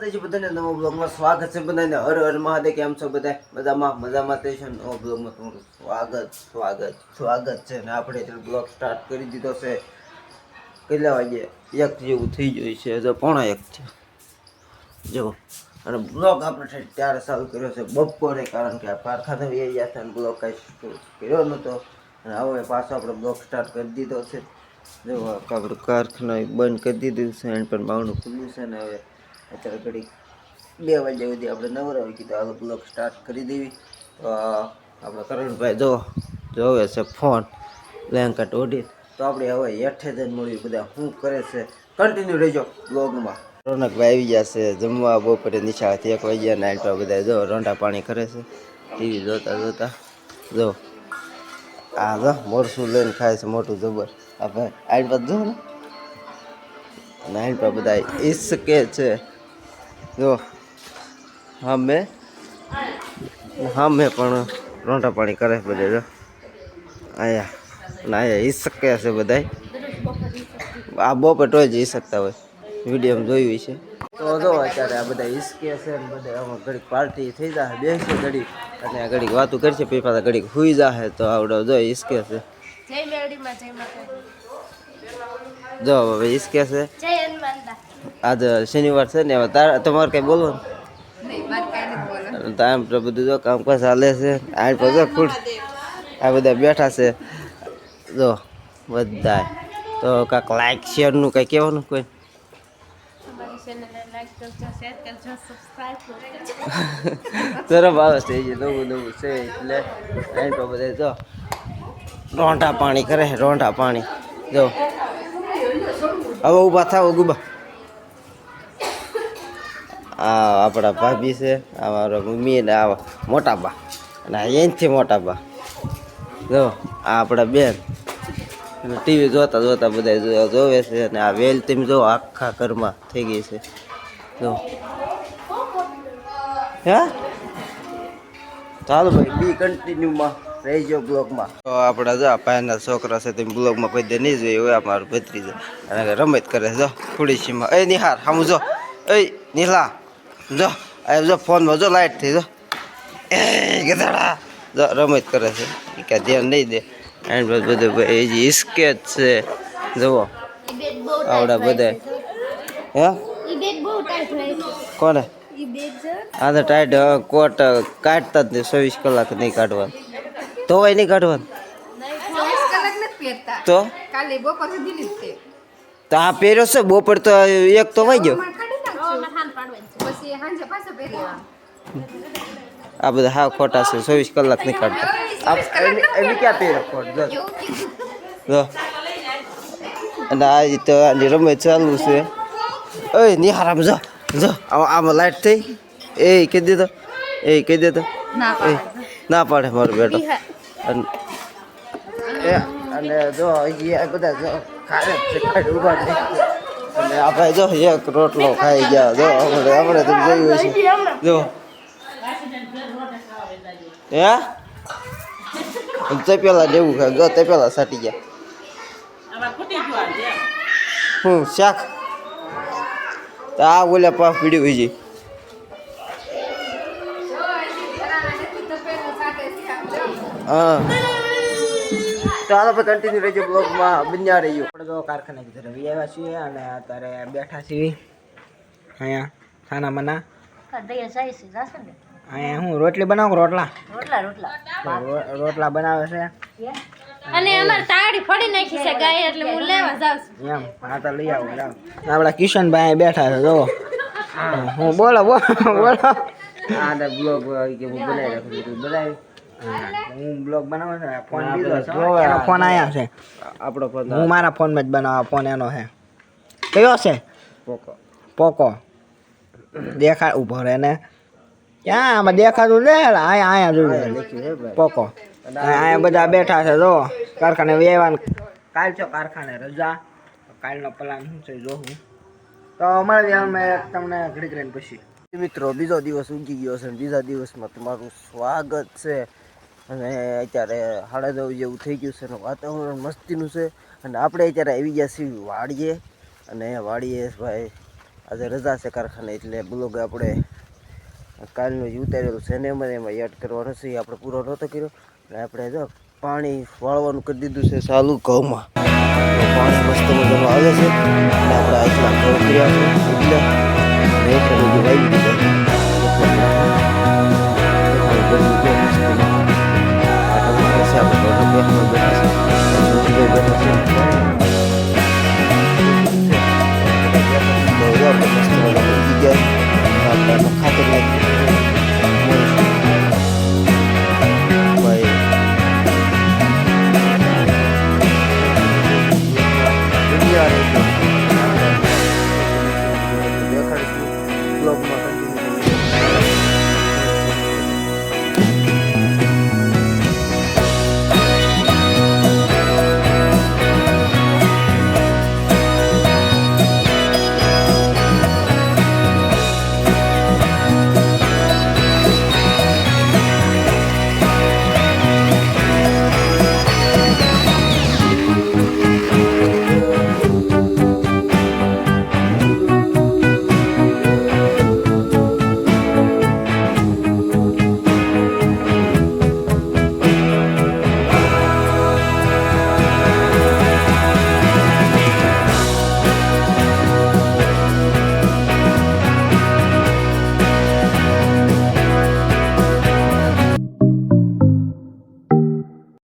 માતાજી બધાને નવા બ્લોગમાં સ્વાગત છે બધાને હર હર મહાદેવ કેમ છો બધા મજામાં તે છે નવા બ્લોગમાં તમારું સ્વાગત છે ને આપણે બ્લોગ સ્ટાર્ટ કરી દીધો છે કેટલા વાગે 1 જેવું થઈ ગયું છે હજુ 1:30 છે જો અને બ્લોગ આપણે ત્યારે ચાલુ કર્યો છે બપોરે કારણ કે આ કારખાને વહી ગયા હતા અને બ્લોગ કાંઈ કર્યો નહોતો અને હવે પાછો આપણે બ્લોગ સ્ટાર્ટ કરી દીધો છે જો આપણે કારખાને બંધ કરી દીધું છે એન્ડ પણ બાવણું ખુલ્લું છે ને હવે અત્યારે ઘડી 2 વાગ્યા સુધી આપણે નવરા હોય કીધું હાલો બ્લોગ સ્ટાર્ટ કરી દેવી તો આપણે કરણભાઈ જોવે છે ફોન બ્લેન્કેટ ઓઢી તો આપણે હવે હેઠે જઈને મળ્યું બધા શું કરે છે કન્ટિન્યુ રહેજો બ્લોગમાં રોનકભાઈ આવી ગયા છે જમવા બપોરે નિશાળથી 1 વાગ્યા નાઇટ પર બધા જો રોંઢા પાણી કરે છે ટીવી જોતા જો આ જો મોરસું લઈને ખાય છે મોટું જબર આ ભાઈ આઈડ પર જો ને નાઇટ પર બધા ઈસકે છે જો હા મેં પણ રોંઢા પાણી કરે બધે જો આયા ઈસકે છે બધા આ બપોર ટોય જ ઈસકતા હોય વિડીયો જોયું છે તો જો અત્યારે આ બધા ઈસકે છે ને બધા આમાં ઘડીક પાર્ટી થઈ જાય બેસે ઘડીક અને આ ઘડીક વાતું કરશે પછી પાછા ઘડીક સુઈ જાય તો આવડે જો ઈસકે છે જો હવે ઈસકે છે આજે શનિવાર છે ને હવે તમારે કઈ બોલવાનું ટાઈમ તો બધું જો કામકાજ ચાલે છે આ જો ખુશ આ બધા બેઠા છે જો બધા તો કાંક લાઈક શેરનું કંઈ કહેવાનું કોઈ તરફ આવે છે એ નવું છે એટલે આઈન પર બધા જો રોંઢા પાણી કરે રોંઢા પાણી જો હવે ઊભા થાવ ગુબા આ આપણા ભાભી છે આ મારો મમ્મી ને આ મોટા બા અને એનથી મોટા બા જો આ આપણા બેન અને ટીવી જોતા બધા જોવે છે અને આ વેલ તમે જો આખા ઘરમાં થઈ ગઈ છે જો હે ચાલો ભાઈ બી કન્ટિન્યુમાં રહેજો બ્લોગમાં તો આપણા જો પાયના છોકરા છે તમે બ્લોગમાં કોઈ દે નહીં જોયું હોય અમારું ભત્રીજો અને રમત કરે જો ખુડીસીમાં એ નિહાર સામું જો એ નીલા જો આ જો ફોનમાં જો લાઈટ થઈ જો એ ગધાડા જો રમત કરે છે એ કાંઈ ધ્યાન નહીં દે એન્ડ બધું એ જે ઇસ્કેચ છે જુઓ આવડા બધા હે કોને આ તો ટાઈટ કોટ કાઢતા જ નહીં 24 કલાક નહીં કાઢવાનું તોય નહીં કાઢવાનું તો આ પહેર્યો છે બપોર તો એક તો વાઈ ગયો આ બધા હા ખોટા છે 24 કલાક નહીં કાઢતા એની ક્યાં પહેર્યો ખોટ જો અને આ તો આની રમત ચાલુ છે ઓય નિહારામ જો આમાં લાઈટ થઈ એ કહી દેતો ના પાડે મારો બેટો અને જો એ બધા જો ખાય ઉભા થઈ અને આ ભાઈ જો એક રોટલો ખાઈ ગયા જો આપણે તમે જોયું છે જો હે તે પેલા લેવું ખાય જો તે પેલા સાટી ગયા શાક તો આ ઓલા પાફ પીડ્યું હોય છે હા તો હાલો આપણે કન્ટિન્યુ રહેજો બ્લોગમાં બન્યા રહીશું આપણે તો કારખાને ઘરે આવ્યા છીએ અને અત્યારે બેઠા છીએ અહીંયા ખાના મના અહીંયા હું રોટલી બનાવું રોટલા બનાવે છે અને અમાર તાળી ફોડી નાખી છે ગાય એટલે હું લેવા જાઉં છું એમ હા તો લઈ આવો આપણા કિશનભાઈ બેઠા છે જો હું બોલો આ તો બ્લોગ કે હું બનાવી રાખું બનાવી હું બ્લોગ બનાવું છે ફોન લીધો છે ફોન આયા છે આપણો ફોન હું મારા ફોનમાં જ બનાવવા ફોન એનો છે કયો છે પોકો દેખાડ ઉભો રહે ને ક્યાં આમાં દેખાતું ને આયા જોયું પોકો અહીંયા બધા બેઠા છે જો કારખાને વ્યવહાર કાલ છો કારખાને રજા કાલનો પ્લાન શું છે જોવું તો અમારા વ્યવહારમાં તમને ઘડીક રહીને પછી મિત્રો બીજો દિવસ ઉગી ગયો છે બીજા દિવસમાં તમારું સ્વાગત છે અને અત્યારે 9:30 જેવું થઈ ગયું છે અને વાતાવરણ મસ્તીનું છે અને આપણે અત્યારે આવી ગયા છીએ વાડીએ અને વાડીએ ભાઈ આજે રજા છે કારખાને એટલે બ્લોગ આપણે કાલનું જ ઉતારેલું છે ને એમાં એડ કરવાનો છે. આપણે પૂરો નહોતો કર્યો એટલે આપણે જો પાણી વાળવાનું કરી દીધું છે ચાલુ ઘઉંમાં. પાણી મસ્ત મજાનું આવે છે અને આપણે આટલા ઘઉં કર્યા છે એટલે રેખા વાવી દીધા.